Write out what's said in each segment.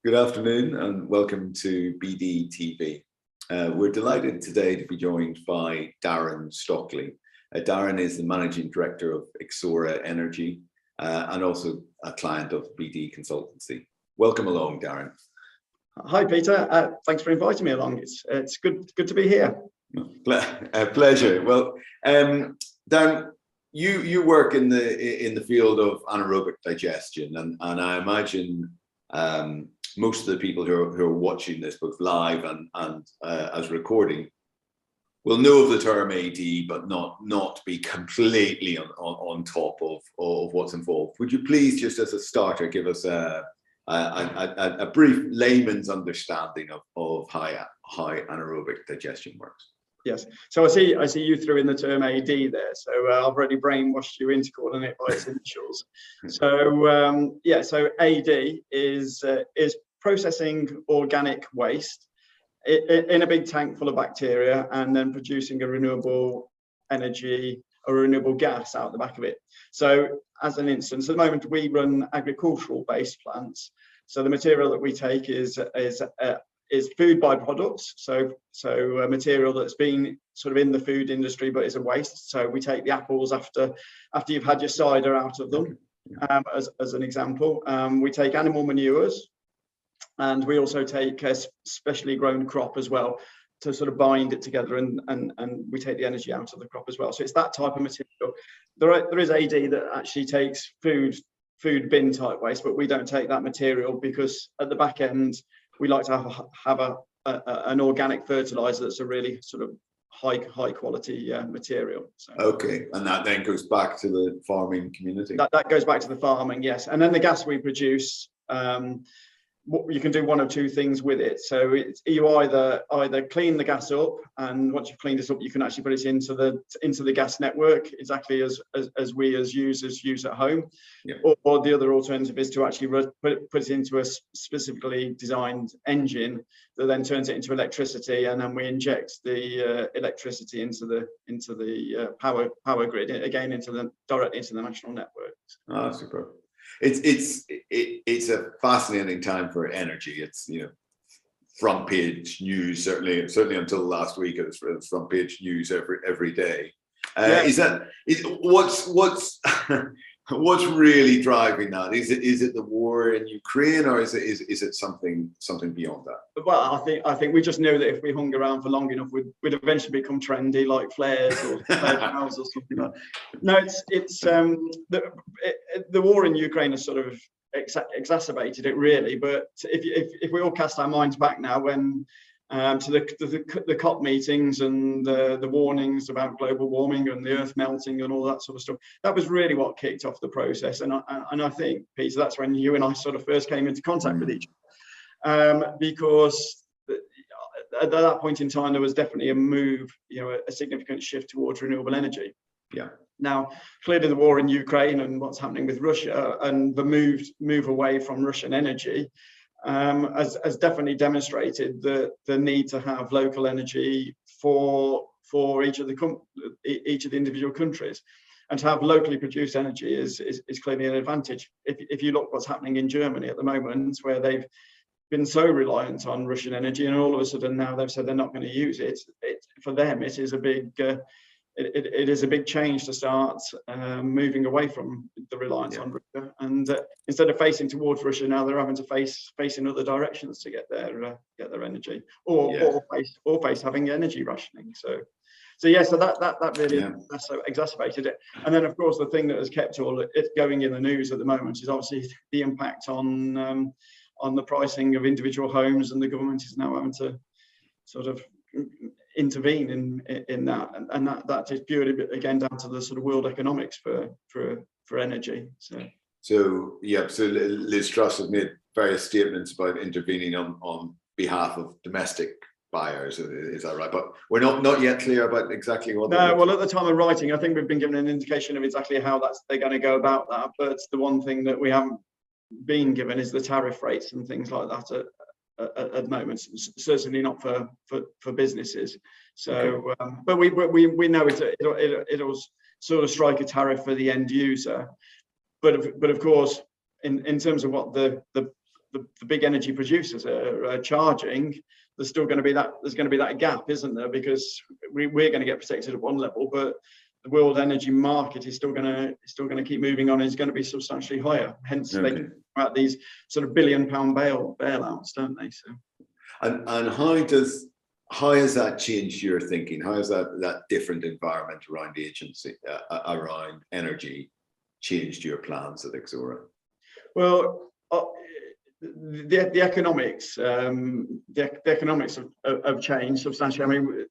Good afternoon and welcome to BD TV. We're delighted today to be joined by Darren Stockley. Darren is the Managing Director of Ixora Energy and also a client of BD Consultancy. Welcome along, Darren. Hi, Peter. Thanks for inviting me along. It's good to be here. Pleasure. Well, Darren, you work in the field of anaerobic digestion, and I imagine most of the people who are watching this both live and as recording will know of the term AD, but not be completely on top of what's involved. Would you please, just as a starter, give us a brief layman's understanding of how anaerobic digestion works? Yes. So I see you threw in the term AD there. So I've already brainwashed you into calling it by its initials. So so AD is processing organic waste in a big tank full of bacteria and then producing a renewable energy or renewable gas out the back of it. So as an instance, at the moment we run agricultural based plants. So the material that we take is food byproducts, so material that's been sort of in the food industry but is a waste. So we take the apples after you've had your cider out of them, as an example. We take animal manures, and we also take a specially grown crop as well to sort of bind it together, and we take the energy out of the crop as well. So it's that type of material. There is AD that actually takes food bin type waste, but we don't take that material because at the back end we like to have an organic fertilizer that's a really sort of high quality material. So, okay, and that then goes back to the farming community. That goes back to the farming, yes. And then the gas we produce, you can do one of two things with it. So you either clean the gas up, and once you've cleaned it up, you can actually put it into the gas network, exactly as we as users use at home. Yeah. Or the other alternative is to actually put it into a specifically designed engine that then turns it into electricity, and then we inject the electricity into the power grid, again directly into the national network. Ah, super. It's a fascinating time for energy. It's, front page news, certainly until last week it was front page news every day. What's really driving that? Is it the war in Ukraine, or is it something beyond that? Well, I think we just knew that if we hung around for long enough, we'd eventually become trendy, like flares or flare cows or something like that. No, it's the war in Ukraine has sort of exacerbated it, really. But if we all cast our minds back now, when to the COP meetings and the warnings about global warming and the earth melting and all that sort of stuff, that was really what kicked off the process. And I think, Peter, that's when you and I sort of first came into contact with each other, because at that point in time there was definitely a move, a significant shift towards renewable energy. Yeah. Now, clearly the war in Ukraine and what's happening with Russia and the move away from Russian energy has definitely demonstrated the need to have local energy for each of the individual countries, and to have locally produced energy is clearly an advantage. If you look what's happening in Germany at the moment, where they've been so reliant on Russian energy, and all of a sudden now they've said they're not going to use it. For them, it is a big it is a big change to start moving away from the reliance on Russia, and instead of facing towards Russia, now they're having to face in other directions to get their energy, or face having energy rationing. So that really exacerbated it. And then of course the thing that has kept all it going in the news at the moment is obviously the impact on the pricing of individual homes, and the government is now having to sort of intervene in that, and that is purely again down to the sort of world economics for energy. So Liz Truss has made various statements about intervening on behalf of domestic buyers. Is that right? But we're not yet clear about exactly what. No, well, at the time of writing, I think we've been given an indication of exactly how they're going to go about that. But the one thing that we haven't been given is the tariff rates and things like that at the moment. Certainly not for businesses. So, but we know it'll sort of strike a tariff for the end user. But of course, in terms of what the the big energy producers are charging, there's going to be that gap, isn't there? Because we're going to get protected at one level, but the world energy market is still going to keep moving on. Is going to be substantially higher. Hence, they talk about these sort of £1 billion bailouts, don't they? So, and how has that changed your thinking? How has that different environment around agency, around energy, changed your plans at Ixora? Well, the economics have changed substantially. I mean,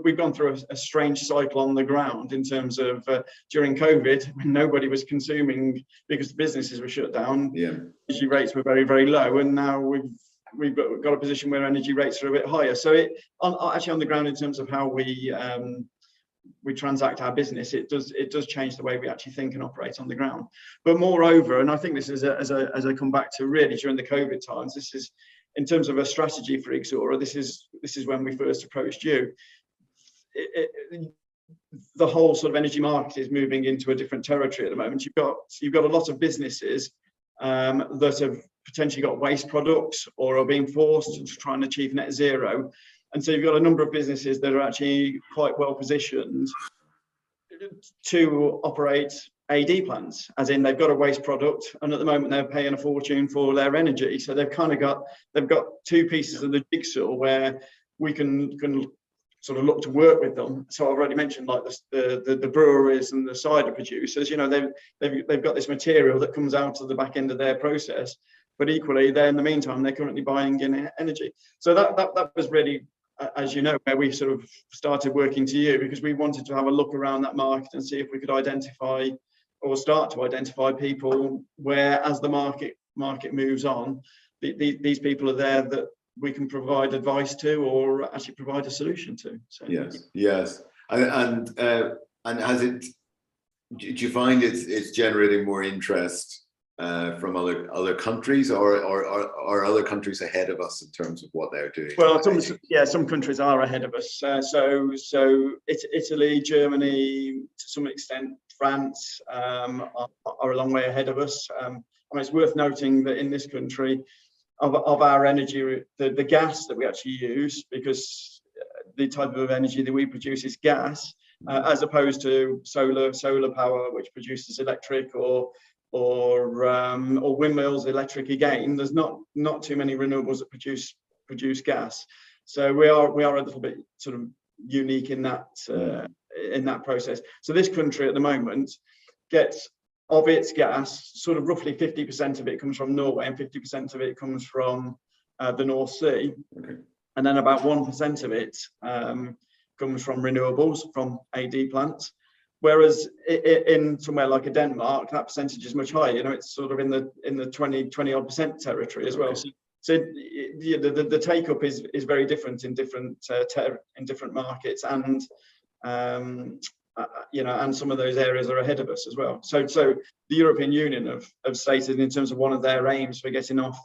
we've gone through a strange cycle on the ground in terms of during COVID, when nobody was consuming because the businesses were shut down. Energy rates were very, very low, and now we've got a position where energy rates are a bit higher. So actually on the ground, in terms of how we transact our business, it does change the way we actually think and operate on the ground. But moreover, and I think this is as I come back to really during the COVID times, this is in terms of a strategy for Ixora. This is when we first approached you. The whole sort of energy market is moving into a different territory at the moment. You've got a lot of businesses that have potentially got waste products or are being forced to try and achieve net zero. And so you've got a number of businesses that are actually quite well positioned to operate AD plants, as in they've got a waste product, and at the moment they're paying a fortune for their energy. So they've got two pieces of the jigsaw where we can sort of look to work with them. So I've already mentioned like the breweries and the cider producers. You know, they've got this material that comes out of the back end of their process, but equally, in the meantime, they're currently buying in energy. So that was really, as you know, where we sort of started working to you, because we wanted to have a look around that market and see if we could identify or start to identify people where, as the market moves on, these people are there that we can provide advice to or actually provide a solution to. So yes, and has it? Do you find it's generating more interest from other countries, or are other countries ahead of us in terms of what they're doing? Well, some countries are ahead of us. So it's Italy, Germany, to some extent, France are a long way ahead of us. I mean, it's worth noting that in this country, of our energy, the gas that we actually use, because the type of energy that we produce is gas, as opposed to solar power, which produces electric, or windmills, electric again. There's not too many renewables that produce gas. So we are a little bit sort of unique in that process. So this country at the moment gets, of its gas, sort of roughly 50% of it comes from Norway and 50% of it comes from the North Sea. Okay. And then about 1% of it comes from renewables, from AD plants. Whereas in somewhere like Denmark, that percentage is much higher. You know, it's sort of in the 20 odd percent territory as well. Okay. So the take up is very different in different markets, and and some of those areas are ahead of us as well. So the European Union have stated, in terms of one of their aims for getting off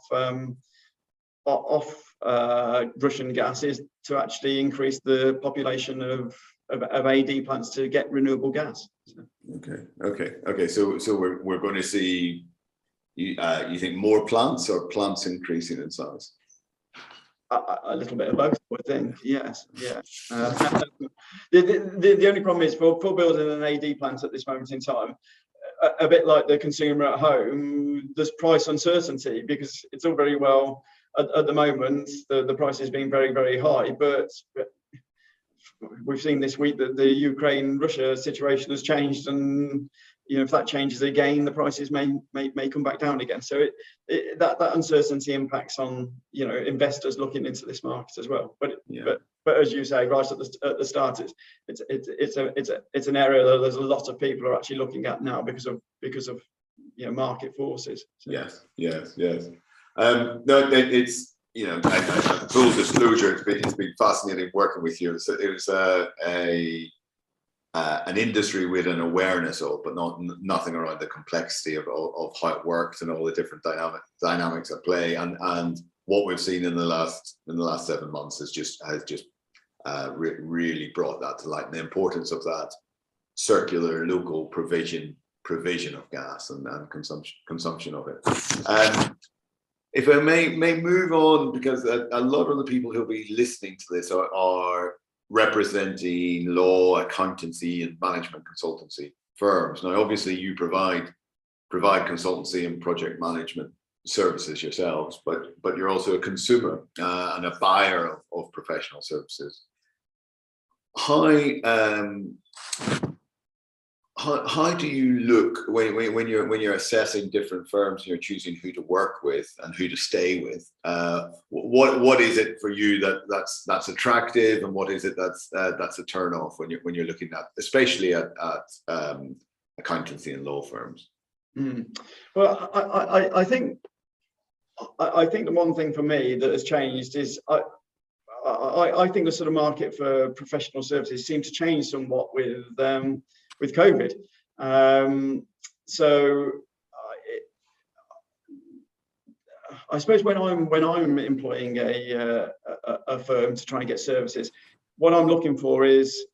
Russian gas, is to actually increase the population of AD plants to get renewable gas. Okay. So we're going to see, you think, more plants, or plants increasing in size? A little bit of both, I think. Yes, yeah. The only problem is for building an AD plant at this moment in time, a bit like the consumer at home, there's price uncertainty, because it's all very well at the moment the price is being very, very high, but we've seen this week that the Ukraine-Russia situation has changed, and if that changes again, the prices may come back down again. So that uncertainty impacts on investors looking into this market as well. But as you say, right at the start, it's an area that there's a lot of people are actually looking at now because of market forces. So. Yes. No, it's full disclosure, it's been fascinating working with you. So it was an industry with an awareness of, but nothing around the complexity of how it works and all the different dynamics at play. And what we've seen in the last 7 months has just really brought that to light, and the importance of that circular local provision of gas and consumption of it. if I may move on, because a lot of the people who'll be listening to this are representing law, accountancy, and management consultancy firms. Now, obviously, you provide consultancy and project management services yourselves, but you're also a consumer and a buyer of professional services. How do you look when you're assessing different firms and you're choosing who to work with and who to stay with? What is it for you that's attractive, and what is it that's a turn off when you're looking at, especially at accountancy and law firms? Well, I think the one thing for me that has changed is I think the sort of market for professional services seemed to change somewhat with COVID. So I suppose when I'm employing a firm to try and get services, what I'm looking for is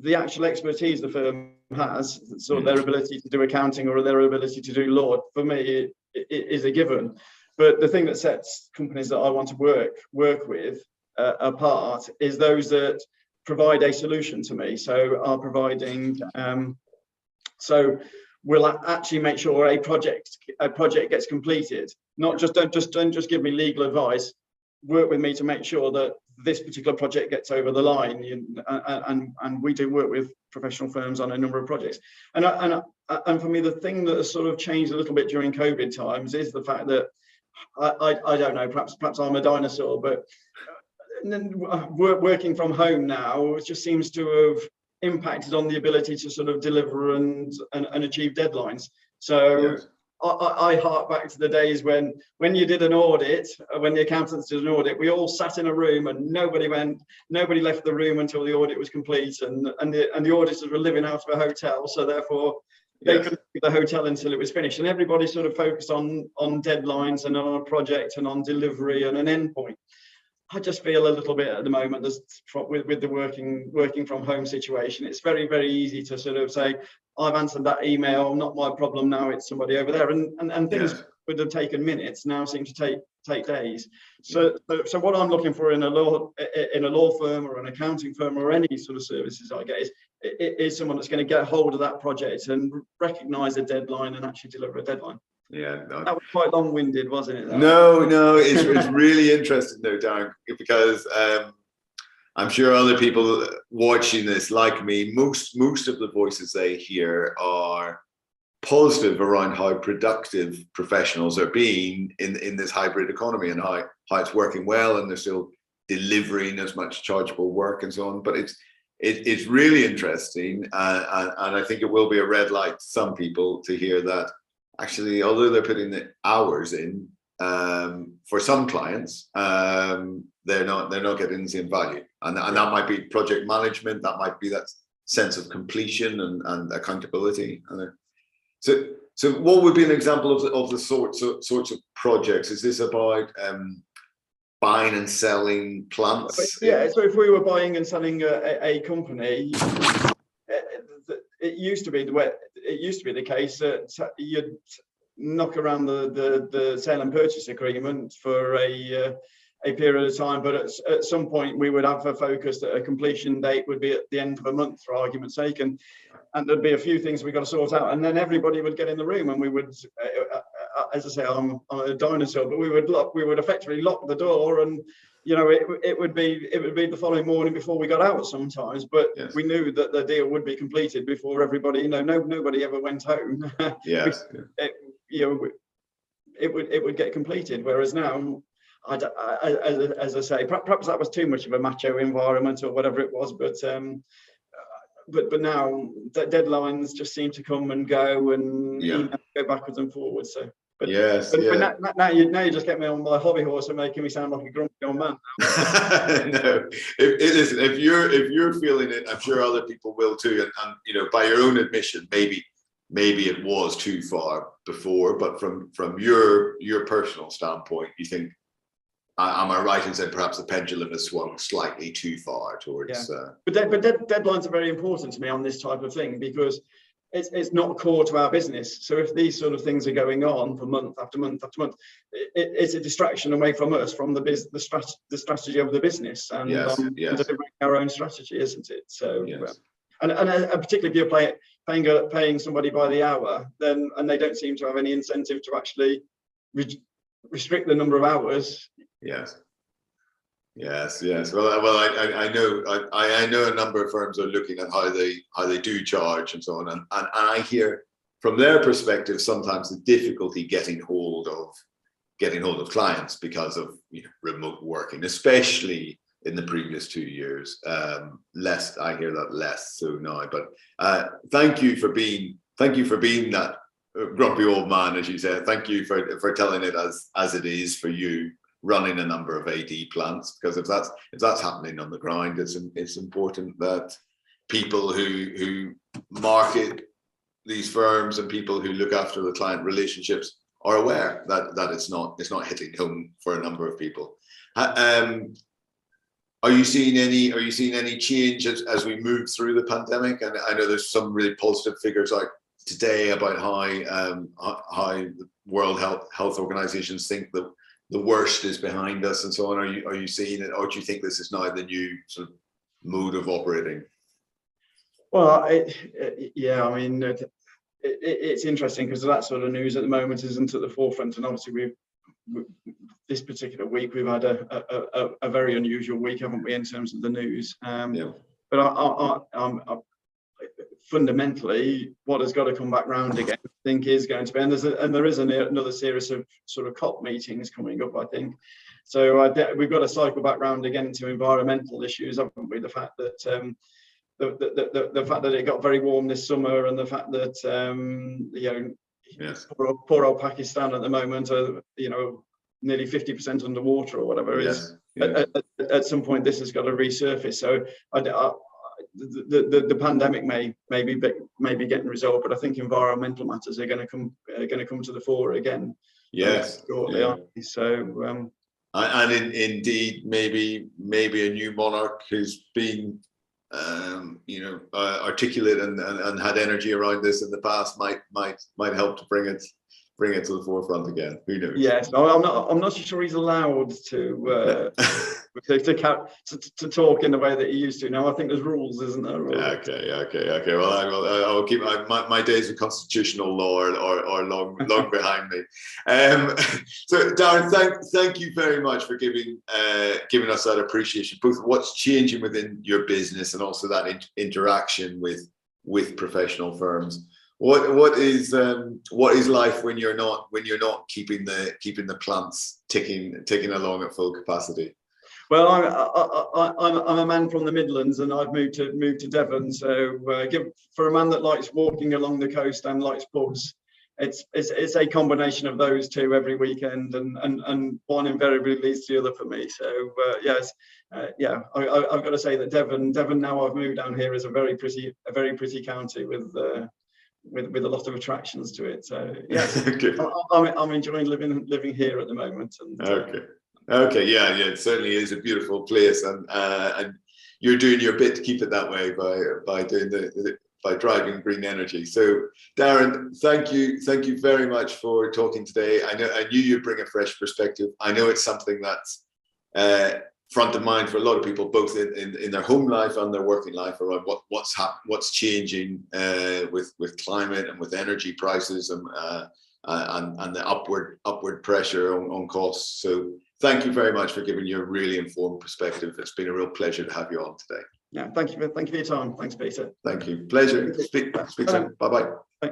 the actual expertise the firm has, sort of their ability to do accounting or their ability to do law. For me, it is a given. But the thing that sets companies that I want to work with apart is those that provide a solution to me. So are providing, so we'll actually make sure a project gets completed. Not just don't just give me legal advice. Work with me to make sure that this particular project gets over the line. And we do work with professional firms on a number of projects. And for me, the thing that has sort of changed a little bit during COVID times is the fact that I don't know, perhaps I'm a dinosaur, but working from home now, it just seems to have impacted on the ability to sort of deliver and achieve deadlines. So yes. I hark back to the days when you did an audit, when the accountants did an audit, we all sat in a room and nobody left the room until the audit was complete, and the auditors were living out of a hotel, so therefore they couldn't leave the hotel until it was finished, and everybody sort of focused on deadlines and on a project and on delivery and an endpoint. I just feel a little bit at the moment with the working from home situation, it's very, very easy to sort of say, I've answered that email, not my problem now, it's somebody over there. And things would have taken minutes now seem to take days. So what I'm looking for in a law firm or an accounting firm or any sort of services I get is someone that's going to get hold of that project and recognise a deadline and actually deliver a deadline. Yeah, no. That was quite long-winded, wasn't it? No, it's really interesting though, Darren, because I'm sure other people watching this, like me, most of the voices they hear are positive around how productive professionals are being in this hybrid economy, and how it's working well, and they're still delivering as much chargeable work and so on. But it's really interesting, and I think it will be a red light to some people to hear that. Actually, although they're putting the hours in, for some clients, they're not getting the same value, and that might be project management, that might be that sense of completion and accountability. So what would be an example of the sorts of projects? Is this about buying and selling plants? Yeah. So if we were buying and selling a company, it used to be the case that you'd knock around the sale and purchase agreement for a period of time, but at some point we would have a focus that a completion date would be at the end of a month, for argument's sake, and there'd be a few things we got to sort out, and then everybody would get in the room, and we would, as I say, I'm a dinosaur, but we would effectively lock the door, and it would be the following morning before we got out sometimes, but yes. We knew that the deal would be completed before everybody, nobody ever went home. Yes. It would get completed, whereas now, as I say, perhaps that was too much of a macho environment or whatever it was, but now the deadlines just seem to come and go and go backwards and forwards. So. But, yes, but now you just get me on my hobby horse and making me sound like a grumpy old man. No, if you're feeling it, I'm sure other people will too. And by your own admission, maybe it was too far before, but from your personal standpoint, you think, am I right in saying perhaps the pendulum has swung slightly too far towards? But deadlines are very important to me on this type of thing, because it's not core to our business. So if these sort of things are going on for month after month after month, it's a distraction away from us, from the strategy of the business, and delivering our own strategy, isn't it? So, and particularly if you're paying somebody by the hour, then and they don't seem to have any incentive to actually restrict the number of hours. Yes. Well, I know a number of firms are looking at how they do charge and so on, and I hear from their perspective sometimes the difficulty getting hold of clients because of remote working, especially in the previous 2 years. I hear that less so now. But thank you for being that grumpy old man, as you said. Thank you for telling it as it is for you, running a number of AD plants, because if that's happening on the ground, it's important that people who market these firms and people who look after the client relationships are aware that it's not hitting home for a number of people. Are you seeing any change as we move through the pandemic? And I know there's some really positive figures out today about how the World Health Organizations think that the worst is behind us and so on. Are you seeing it, or do you think this is now the new sort of mode of operating? Well, I mean, it's interesting because that sort of news at the moment isn't at the forefront, and obviously this particular week we've had a very unusual week, haven't we, in terms of the news? But fundamentally, what has got to come back round again, I think, is going to be, and there is another series of sort of COP meetings coming up, I think. So we've got to cycle back round again to environmental issues, haven't we? The fact that the fact that it got very warm this summer, and the fact that poor old Pakistan at the moment are nearly 50% underwater or whatever. At some point this has got to resurface. So the pandemic may be getting resolved, but I think environmental matters are going to come to the fore again. Yes, shortly. So and indeed, maybe a new monarch who's been articulate and had energy around this in the past might help to bring it to the forefront again. Who knows? Yes, I'm not sure he's allowed to talk in the way that he used to. Now I think there's rules, isn't there? Okay. Well, I will keep my days of constitutional law are long behind me. So Darren, thank you very much for giving us that appreciation, both what's changing within your business and also that interaction with professional firms. What is life when you're not keeping the plants ticking along at full capacity? Well, I'm a man from the Midlands, and I've moved to Devon. So for a man that likes walking along the coast and likes pubs, it's a combination of those two every weekend, and one invariably leads to the other for me. So I've got to say that Devon now I've moved down here is a very pretty county with a lot of attractions to it. So yes, I'm enjoying living here at the moment. And, Okay, yeah, it certainly is a beautiful place, and you're doing your bit to keep it that way by driving green energy. So Darren, thank you very much for talking today. I knew you'd bring a fresh perspective. I know it's something that's front of mind for a lot of people, both in their home life and their working life, around what's changing with climate and with energy prices and the upward pressure on costs. So thank you very much for giving your really informed perspective. It's been a real pleasure to have you on today. Yeah, thank you for your time. Thanks, Peter. Thank you. Pleasure. Speak soon. Bye-bye. Bye.